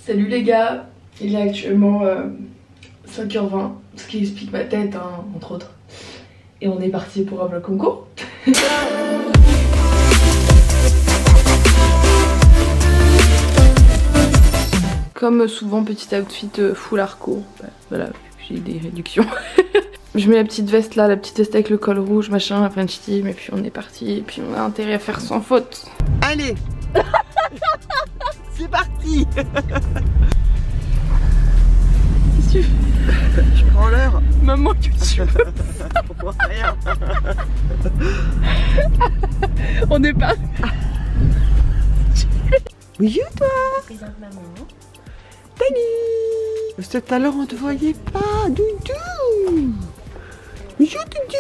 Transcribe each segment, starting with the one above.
Salut les gars, il est actuellement 5h20, ce qui explique ma tête hein, entre autres. Et on est parti pour un vlog concours. Comme souvent, petit outfit foulard court. Bah, voilà, j'ai des réductions. Je mets la petite veste là, la petite veste avec le col rouge, machin, la French team, et puis on est parti. Et puis on a intérêt à faire sans faute. Allez. C'est parti. Qu'est-ce que tu fais? Je prends l'heure. Maman, que tu veux? Rien. On est parti. Oui, toi. Salut. Parce que tout à l'heure on te voyait pas, Doudou. Bonjour Doudou.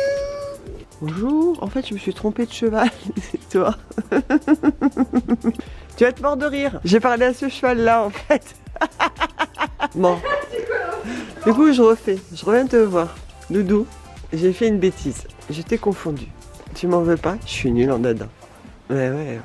Bonjour, en fait je me suis trompée de cheval, c'est toi. Tu vas te mordre de rire. J'ai parlé à ce cheval là en fait. Bon. Du coup je reviens te voir. Doudou, j'ai fait une bêtise. Je t'ai confondu. Tu m'en veux pas? Je suis nulle en dada. Ouais.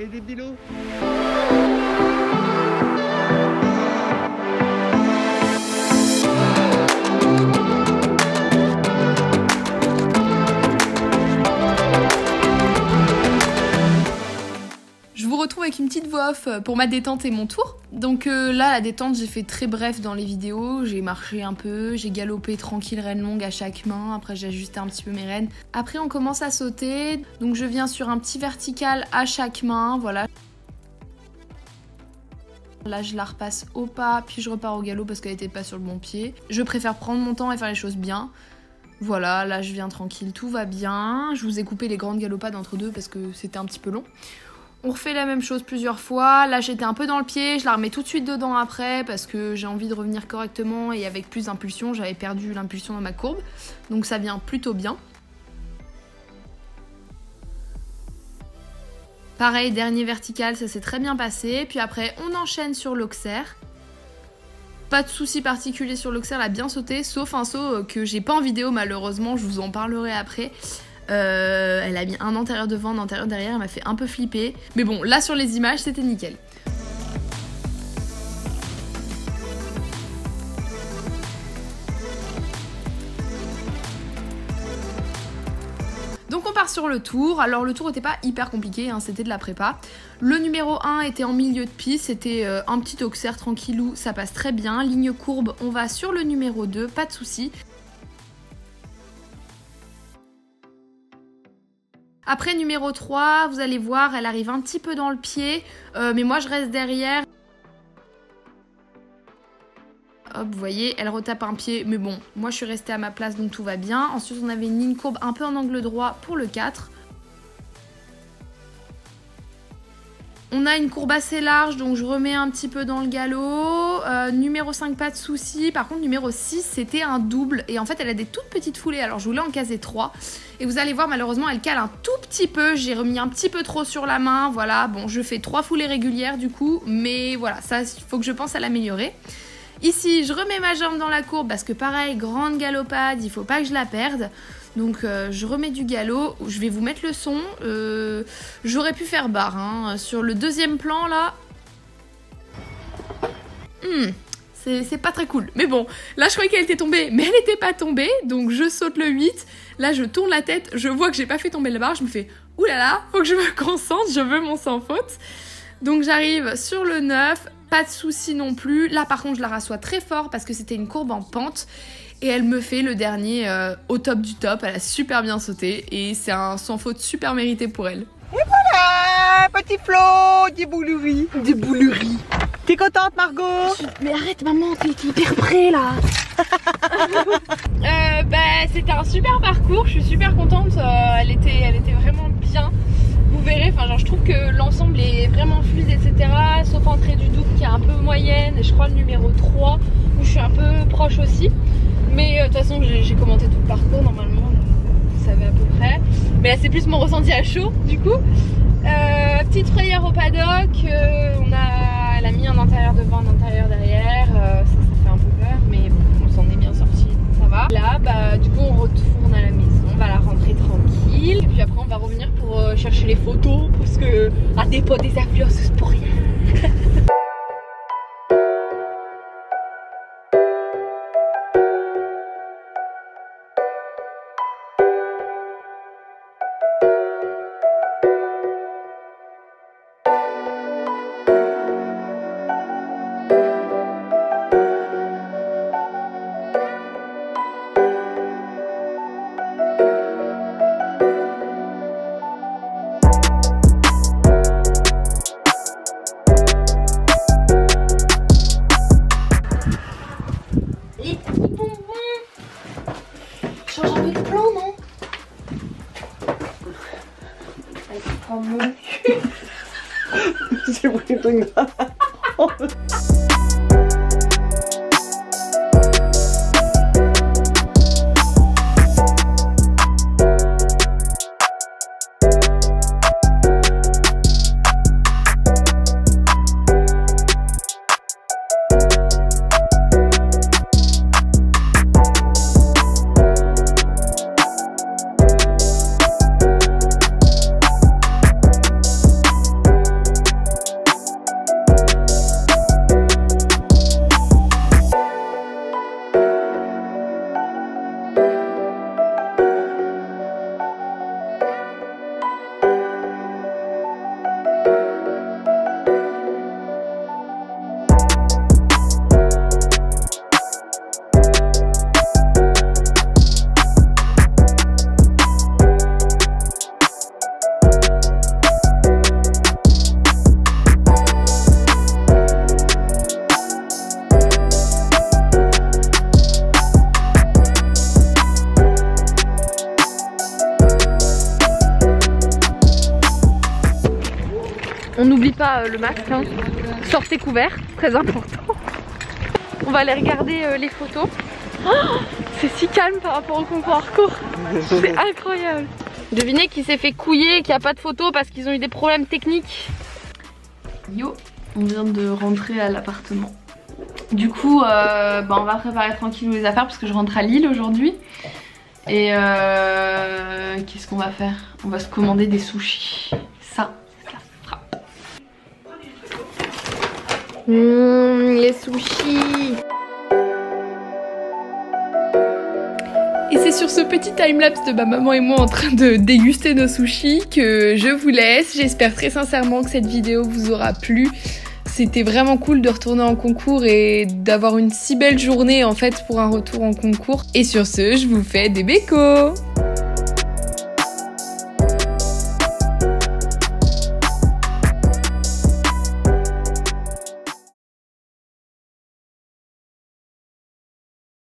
Et des bilots. Je vous retrouve avec une petite voix off pour ma détente et mon tour. Donc là, la détente, j'ai fait très bref dans les vidéos. J'ai marché un peu, j'ai galopé tranquille, reine longue à chaque main. Après, j'ai ajusté un petit peu mes rênes. Après, on commence à sauter. Donc je viens sur un petit vertical à chaque main, voilà. Là, je la repasse au pas, puis je repars au galop parce qu'elle n'était pas sur le bon pied. Je préfère prendre mon temps et faire les choses bien. Voilà, là, je viens tranquille, tout va bien. Je vous ai coupé les grandes galopades entre deux parce que c'était un petit peu long. On refait la même chose plusieurs fois. Là, j'étais un peu dans le pied, je la remets tout de suite dedans après parce que j'ai envie de revenir correctement et avec plus d'impulsion. J'avais perdu l'impulsion dans ma courbe, donc ça vient plutôt bien. Pareil, dernier vertical, ça s'est très bien passé. Puis après, on enchaîne sur l'auxerre. Pas de souci particulier sur l'auxerre, elle a bien sauté, sauf un saut que j'ai pas en vidéo malheureusement, je vous en parlerai après. Elle a mis un antérieur devant, un antérieur derrière, elle m'a fait un peu flipper. Mais bon, là sur les images, c'était nickel. Donc on part sur le tour. Alors le tour n'était pas hyper compliqué, hein, c'était de la prépa. Le numéro 1 était en milieu de piste, c'était un petit auxerre tranquillou, ça passe très bien. Ligne courbe, on va sur le numéro 2, pas de souci. Après numéro 3, vous allez voir, elle arrive un petit peu dans le pied, mais moi je reste derrière. Hop, vous voyez, elle retape un pied, mais bon, moi je suis restée à ma place donc tout va bien. Ensuite on avait une ligne courbe un peu en angle droit pour le 4. On a une courbe assez large, donc je remets un petit peu dans le galop. Numéro 5, pas de souci. Par contre, numéro 6, c'était un double. Et en fait, elle a des toutes petites foulées. Alors, je voulais en caser 3. Et vous allez voir, malheureusement, elle cale un tout petit peu. J'ai remis un petit peu trop sur la main. Voilà, bon, je fais 3 foulées régulières du coup. Mais voilà, ça, il faut que je pense à l'améliorer. Ici, je remets ma jambe dans la courbe parce que pareil, grande galopade, il faut pas que je la perde. Donc je remets du galop, je vais vous mettre le son, j'aurais pu faire barre hein. Sur le deuxième plan là, c'est pas très cool. Mais bon, là je croyais qu'elle était tombée, mais elle n'était pas tombée, donc je saute le 8, là je tourne la tête, je vois que j'ai pas fait tomber la barre, je me fais oulala, faut que je me concentre, je veux mon sans faute. Donc j'arrive sur le 9, pas de souci non plus, là par contre je la rassois très fort parce que c'était une courbe en pente. Et elle me fait le dernier au top du top, elle a super bien sauté et c'est un sans faute super mérité pour elle. Et voilà, petit Flo, des bouleries. Des bouleries. T'es contente Margot? Mais arrête maman, t'es repris là. C'était un super parcours, je suis super contente, elle était vraiment bien. Vous verrez, enfin genre je trouve que l'ensemble est vraiment fluide etc. Sauf entrée du double qui est un peu moyenne et je crois le numéro 3 où je suis un peu proche aussi. Mais de toute façon j'ai commenté tout le parcours normalement, vous savez à peu près. Mais là c'est plus mon ressenti à chaud du coup. Petite frayeur au paddock, elle a mis un intérieur devant, un intérieur derrière, ça fait un peu peur mais on s'en est bien sorti, ça va. Là bah du coup on retourne à la maison, on va la rentrer tranquille. Et puis après on va revenir pour chercher les photos parce que à des potes des influences c'est pour rien. J'ai pris le truc là. On n'oublie pas le masque, hein. Sortez couvert, très important. On va aller regarder les photos. Oh, c'est si calme par rapport au concours. C'est incroyable. Devinez qui s'est fait couiller et qu'il n'y a pas de photos parce qu'ils ont eu des problèmes techniques. Yo, on vient de rentrer à l'appartement. Du coup, on va préparer tranquille les affaires parce que je rentre à Lille aujourd'hui. Et qu'est-ce qu'on va faire? On va se commander des sushis. Ça frappe. Les sushis. Et c'est sur ce petit timelapse de ma maman et moi en train de déguster nos sushis que je vous laisse. J'espère très sincèrement que cette vidéo vous aura plu. C'était vraiment cool de retourner en concours et d'avoir une si belle journée en fait pour un retour en concours. Et sur ce, je vous fais des bécos.